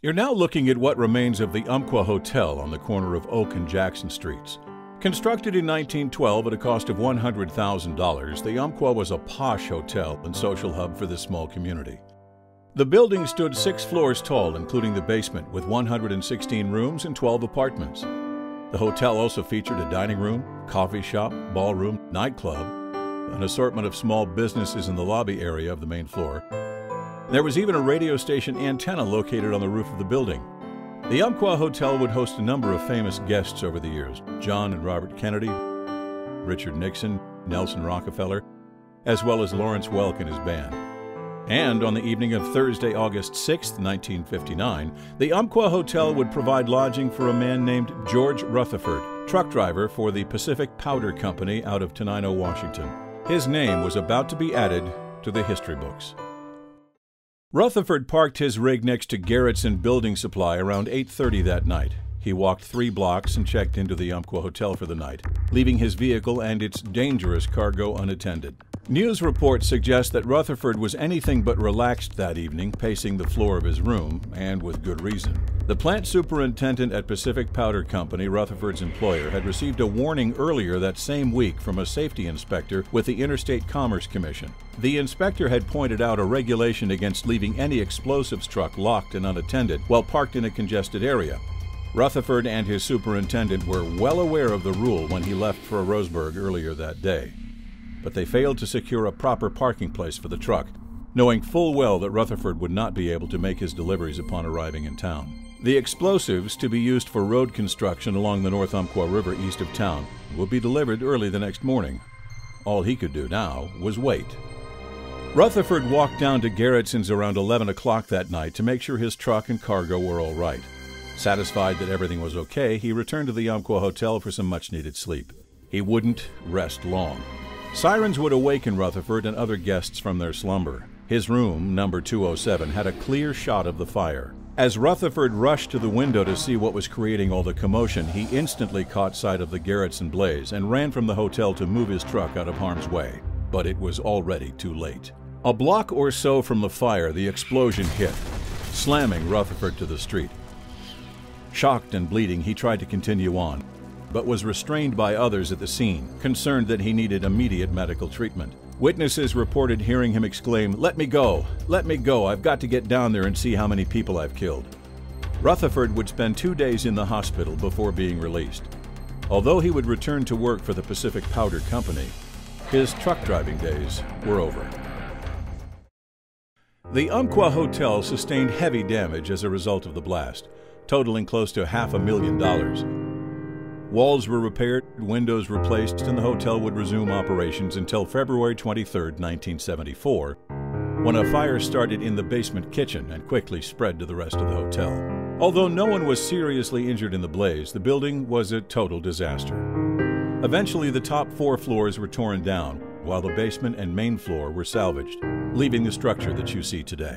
You're now looking at what remains of the Umpqua Hotel on the corner of Oak and Jackson Streets. Constructed in 1912 at a cost of $100,000, the Umpqua was a posh hotel and social hub for this small community. The building stood 6 floors tall, including the basement, with 116 rooms and 12 apartments. The hotel also featured a dining room, coffee shop, ballroom, nightclub, an assortment of small businesses in the lobby area of the main floor. There was even a radio station antenna located on the roof of the building. The Umpqua Hotel would host a number of famous guests over the years: John and Robert Kennedy, Richard Nixon, Nelson Rockefeller, as well as Lawrence Welk and his band. And on the evening of Thursday, August 6, 1959, the Umpqua Hotel would provide lodging for a man named George Rutherford, truck driver for the Pacific Powder Company out of Tenino, Washington. His name was about to be added to the history books. Rutherford parked his rig next to Garrettson Building Supply around 8:30 that night. He walked 3 blocks and checked into the Umpqua Hotel for the night, leaving his vehicle and its dangerous cargo unattended. News reports suggest that Rutherford was anything but relaxed that evening, pacing the floor of his room, and with good reason. The plant superintendent at Pacific Powder Company, Rutherford's employer, had received a warning earlier that same week from a safety inspector with the Interstate Commerce Commission. The inspector had pointed out a regulation against leaving any explosives truck locked and unattended while parked in a congested area. Rutherford and his superintendent were well aware of the rule when he left for Roseburg earlier that day. But they failed to secure a proper parking place for the truck, knowing full well that Rutherford would not be able to make his deliveries upon arriving in town. The explosives, to be used for road construction along the North Umpqua River east of town, would be delivered early the next morning. All he could do now was wait. Rutherford walked down to Garrettson's around 11 o'clock that night to make sure his truck and cargo were all right. Satisfied that everything was okay, he returned to the Umpqua Hotel for some much-needed sleep. He wouldn't rest long. Sirens would awaken Rutherford and other guests from their slumber. His room, number 207, had a clear shot of the fire. As Rutherford rushed to the window to see what was creating all the commotion, he instantly caught sight of the Garrettson blaze and ran from the hotel to move his truck out of harm's way. But it was already too late. A block or so from the fire, the explosion hit, slamming Rutherford to the street. Shocked and bleeding, he tried to continue on, but was restrained by others at the scene, concerned that he needed immediate medical treatment. Witnesses reported hearing him exclaim, "Let me go! Let me go! I've got to get down there and see how many people I've killed." Rutherford would spend 2 days in the hospital before being released. Although he would return to work for the Pacific Powder Company, his truck driving days were over. The Umpqua Hotel sustained heavy damage as a result of the blast, totaling close to $500,000. Walls were repaired, windows replaced, and the hotel would resume operations until February 23, 1974, when a fire started in the basement kitchen and quickly spread to the rest of the hotel. Although no one was seriously injured in the blaze, the building was a total disaster. Eventually, the top 4 floors were torn down, while the basement and main floor were salvaged, leaving the structure that you see today.